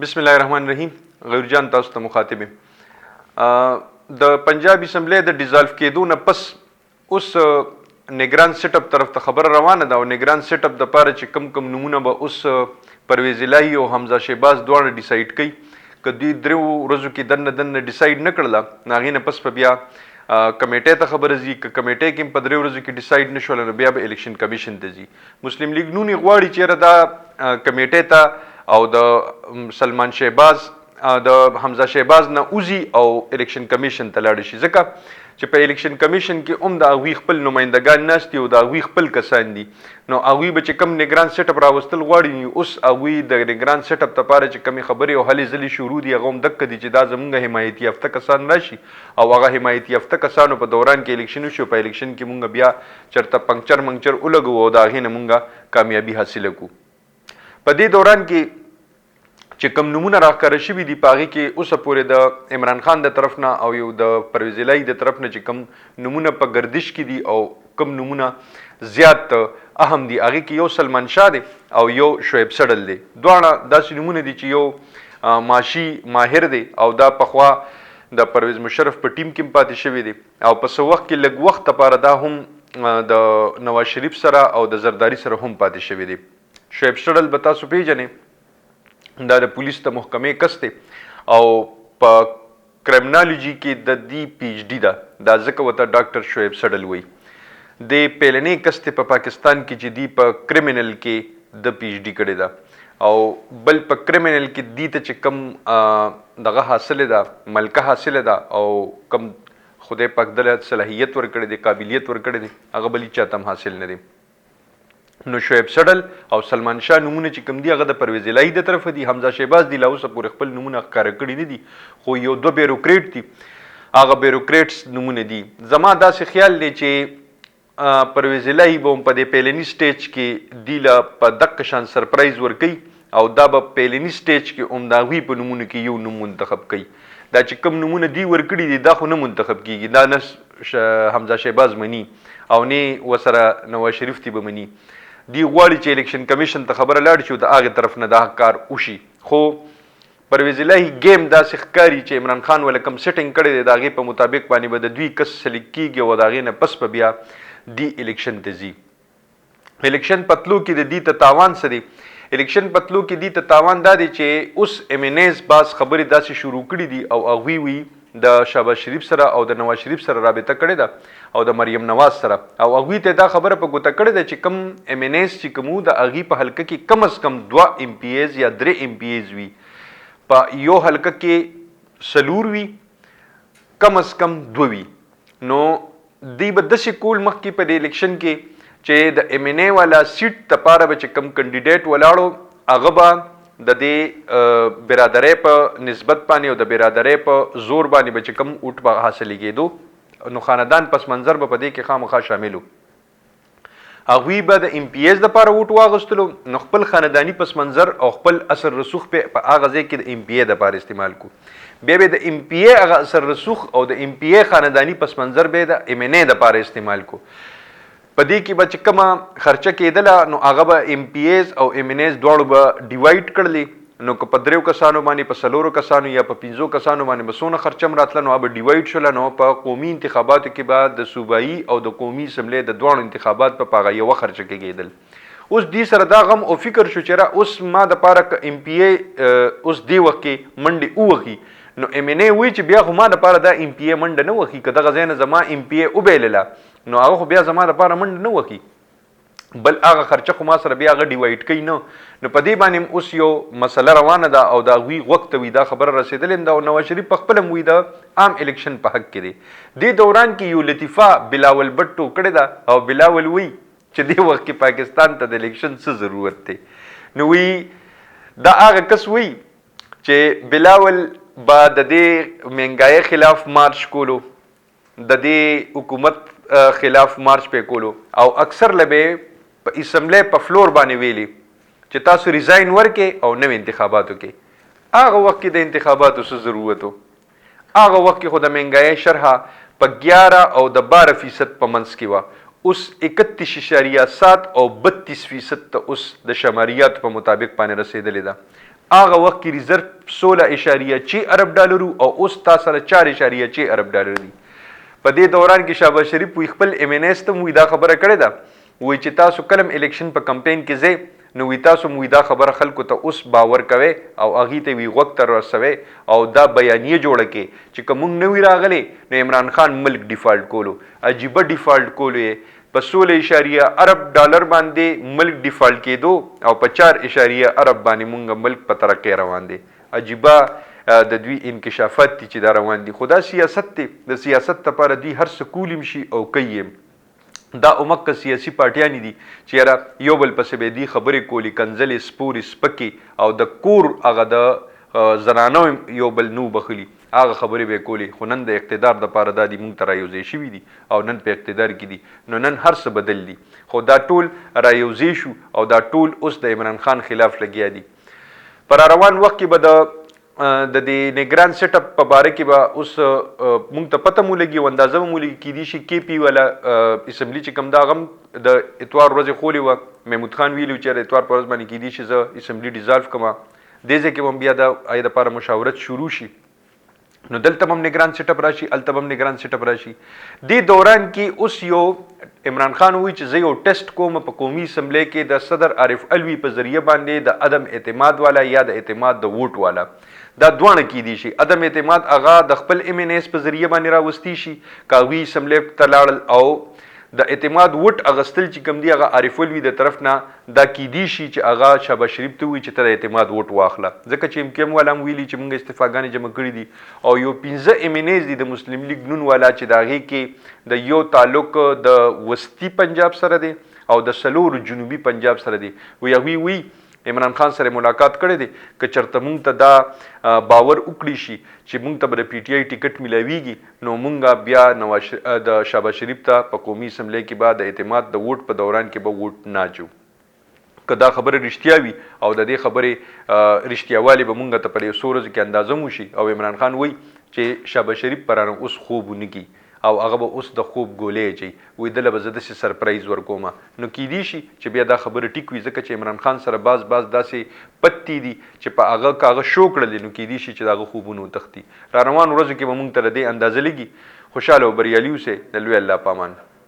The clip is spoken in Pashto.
बिस्मिल्लाहिर्रहमानिर्रहीम। गौरजान तاسو ته مخاطب د پنجاب اسمبلی د ډیزالف کېدو نه پس اوس نگران سیټ اپ طرف ته خبر روانه ده او نگران سیټ اپ د پاره چې کم نمونه به اوس پرویز الهی او حمزه شهباز دواړه ډیسایډ کړي کدی درو ورځو کې دنه ډیسایډ نه کړله ناغې نه پس په بیا کمیټې ته خبر زی ک کمیټې کې په درو ورځو کې ډیسایډ نشول نو بیا به الیکشن کمیشن ته زی مسلم لیگ نونی غواړي چې دا کمیټې ته او د سلمان شهباز د حمزه شهباز نه اوزي او الیکشن کمیشن ته لاړ شي ځکه چې په الیکشن کمیشن کې د هغوی خپل نمائندګان ناست دي او د هغوی خپل کسان دي نو هغوی به چې کم نگران سیټ اپ راوستل غواړي اوس هغوی د نگران سیټ اپ لپاره چې کمې خبرې او هلې ځلې شروع دي هغه هم دقه دي چې دا زمونږ حمایتي یافته کسان راشي او هغه حمایتي یافته کسانو په دوران کې الیکشن وشو په الیکشن کې مونږ بیا چرته پنکچر منکچر ولګو او د هغې نه مونږ کامیابي حاصله کړو په دې دوران کې چې کم نمونه راښکاره شوي دي په هغې کې اوسه پورې د عمران خان د طرف نه او یو د پرویز الهی د طرف نه چې کم نمونه په گردش کې دي او کم نمونه زیات اهم دي هغې کې یو سلمان شاه دی او یو شعیب سړل دی دواړه داسې نمونه دي چې یو ماشي ماهر دی او دا پخوا د پرویز مشرف په ټیم کې پاتې شوی دی او په څه وخت کې لږ وخت لپاره دا هم د نواز شریف سره او د زرداری سره هم پاتې شوی دی شعیب سړل به تاسو پیژنئ دا د پولیس ته محکمې کس دی او په کرمنالوجي کې د دې پی ایچ ډي ده دا ځکه ورته ډاکټر شعیب سړل وایي د پیلنې کس دی په پاکستان کې چې دی په کرمینل کې د پی ایچ ډي کړې ده او بل په کرمینل کې دی ته چې کم دغه حاصله ده ملکه حاصله ده او کم خدای پاک دله صلاحیت ورکړی دی قابلیت ورکړی دی هغه بل چاته هم حاصل نه دی نو شعیب سړل او سلمان شاه نمونه چې کوم دي هغه د پرویز الهی د طرفه دي حمزه شهباز دی لا اوسه پورې خپل نمونه ښکاره کړي نه دي خو یو دوه بیروکریټ دي هغه بیروکریټس نمونه دي زما داسې خیال دی چې پرویز الهی به هم په دې پیلني سټیج کې دی له په دقه شان سرپرایز ورکوي او دا به پیلني سټیج کې هم د هغوی په نمونه کې یو نوم منتخب کوي دا چې کوم نمونه دی ورکړي دي دا خو نه منتخب کیږي دا نه حمزه شهباز مني او نه ورسره نواز شریف تی به مني دی غواړي چې الیکشن کمیشن ته خبره لاړ شي او د هغې طرف نه دا کار وشي خو پرویز الهی گیم داسې ښکاري چې عمران خان ول کوم سیټینګ کړی دی د هغې په مطابق باندې به د دوی کس سلیک کیږي او د هغې نه پس به بیا دی الیکشن ته ځي الیکشن پتلو کې د دې ته تاوان څه دی الیکشن پتلو کې دې ته تاوان دا دی چې اوس ایم باز خبرې داسې شروع کړي دي او هغوی وي د شهباز شریف سره او د نواز شریف سره رابطه کړې ده او د مریم نواز سره او هغوی ته دا خبره په ګوته کړې ده چې کم ایم چې کوم د هغې په حلقه کې کم از کم 2 ایم پی ایز یا 3 ایم پی ایز وي په یو حلقه کې سلور وي کم از کم 2 وي نو دوی به داسې کول مخکې په د الیکشن کې چې د ایم ان ای والا سیټ دپاره به چې کم کینډیډیټ ولاړو هغه به د دې برادرۍ په نسبت باندې او د برادرۍ په زور باندې به چې کوم اوټ به حاصلې کېدو نو خاندان پس منظر به په دې کې خامخا شامل وو هغوی به د ایم پی ایز دپاره اوټ واغوستلو نو خپل خانداني پس منظر او خپل اثر رسوخ په هغه ځای کې د ایم پی ای دپاره استعمال کو بیا به د ایم پی ای هغه اثر رسوخ او د ایم پی ای خانداني پس منظر به د ایم ان ای دپاره استعمال کو په دې کې به چې کومه خرچه کېدله نو هغه به ایم پی ایز او ایم ان ایز دواړو به ډیوایډ کړلې نو که په 3 کسانو باندې په 4 کسانو یا په 5 کسانو باندې به څونه خرچه هم راتله نو هغه به ډیوایډ شوله نو په قومي انتخاباتو کې به د صوبایي او د قومي اسمبلی د دواړو انتخابات په هغه یوه خرچه کې کېدل اوس دې سره دا غم او فکر شو چې را اوس ما دپاره که ایم پی ای اوس دې وخت کې منډې ووهي نو ایم ان ای وایي چې بیا خو ما دپاره دا ایم پی ای منډه نه وهي که دغه ځای نه زما ایم پی ای وبایلله نو هغه خو بیا زما لپاره منډه نه وکړي بل هغه خرچه خو ما سره بیا هغه ډیوایډ کوي نه نو په دې باندې اوس یو مسله روانه ده او د هغوی غوږ ته وي دا خبره رسېدلې ده او نواز شریف په خپله هم وي د عام الیکشن په حق کې دی دې دوران کې یو لطیفه بلاول بټو کړې ده او بلاول وی چې دې وخت کې پاکستان ته د الیکشن څه ضرورت دی نو وی دا هغه کس وی چې بلاول به د دې مهنګایۍ خلاف مارچ کولو د دې حکومت خلاف مارچ پې کولو او اکثر لبه په اسمبلی په فلور باندې ویلي چې تاسو ریزاین ورکې او نوې انتخاباتو کې هغه وخت کې د انتخاباتو څه ضرورت و هغه وخت کې خو د مهنګایۍ شرحه په 11 او د 12% په منځ کې وه اوس 31.7 او 32% ته اوس د شماریاتو په مطابق باندې رسېدلې ده هغه وخت کې ریزرو 16.6 ارب ډالر او اوس تا سره 4.6 ارب ډالر دي. په دې دوران کې شهباز شریف وی خپل ایم ان ایس ته موږ دا خبره کړې ده وی چې تاسو کلم الیکشن په کمپین کې ځئ نو وی تاسو موږ دا خبره خلکو ته اوس باور کوي او هغې ته وی غوږ ته رسوي او دا بیانیه جوړه کې چې که موږ نه وي راغلی نو عمران خان ملک ډیفالټ کولو. عجیبه ډیفالټ کولو یې په 16 ارب ډالر باندې ملک ډیفالټ کېدو او په 4 ارب باندې موږ ملک په ترقۍ روان دی. عجیبه د دوی انکشافات دي چې دا روان دي. خو دا سیاست دی. د سیاست لپاره دوی هر څه کولیم شي او کوي. دا عمق سیاسي پارټیانې دي چې یاره یو بل پسې به دي خبرې کولي کنځلې سپورې سپکې او د کور هغه د زنانو یو بل نو بخلي هغه خبرې به کولي. خو نن د اقتدار دپاره دا دي موږ ته رایوځای شوي دي او نن په اقتدار کې دي نو نن هر څه بدل دي. خو دا ټول رایوځای شو او دا ټول اوس د عمران خان خلاف لګیا دي. پر روان وخت کې به د دې نگران سیټ اپ په باره کې به اوس موږ ته پته مو لګي او اندازه مو لګي کېدای شي کې پی والا اسمبلی چې کوم دا غم د اتوار ورځې خولې وه محمود خان ویلي چې د اتوار په ورځ باندې کېدای شي زه اسمبلی ډیزالف کړم. دې ځای کې هم بیا د هغې دپاره مشاورت شروع شي نو دلته هم نگران سیټ اپ راشي هلته هم نگران سیټ اپ راشي. دې دوران کې اوس یو عمران خان وایي چې زه یو ټیسټ کوم په قومي اسمبلی کې د صدر عارف علوي په ذریعه باندې د عدم اعتماد والا یا د اعتماد د ووټ والا دا دواړه کېدی شي. عدم اعتماد هغه د خپل ایم ان ایس په ذریعه باندې راوستی شي که هغوی اسمبلی ته لاړل او د اعتماد ووټ اغستل چې کوم دی هغه عارف علوي د طرف نه دا کېدی شي چې هغه شهباز شریف ته ووایي چې ته د اعتماد ووټ واخله ځکه چې ام کیم والا هم ویلي چې موږ استعفاګانې جمع کړي دي او یو 15 ایم ان ایز دي د مسلم لیگ نون والا چې د هغې کې د یو تعلق د وسطي پنجاب سره دی او د څلورو جنوبي پنجاب سره دی. وی هغوی وی عمران خان سره ملاقات کړی دی که چېرته موږ ته دا باور وکړي شي چې موږ ته به د پی ټي آی ټیکټ میلاویږي نو موږ بیا د شهباز شریف ته په قومي اسمبلی کې به د اعتماد د ووټ په دوران کې به ووټ نه اچو. که دا خبره رښتیا وي او د دې خبرې رښتیاوالی به موږ ته په یو څو ورځو کې اندازه موشي او عمران خان وایي چې شهباز شریف پرانه اوس خوب ونه کړي او هغه به اوس د خوب ګولې اچوي وایي دله به زه داسې سرپرایز ورکوم نو کیدای شي چې بیا دا خبره ټیک وي ځکه چې عمران خان سره بعض داسې پتې دي چې په هغه که هغه شو کړلې نو کیدای شي چې د هغه خوبونه وتښتي. را روانو ورځو کې به موږ ته د دې اندازه لګي. خوشحاله او بریالي اوسئ. د لوی الله په امان.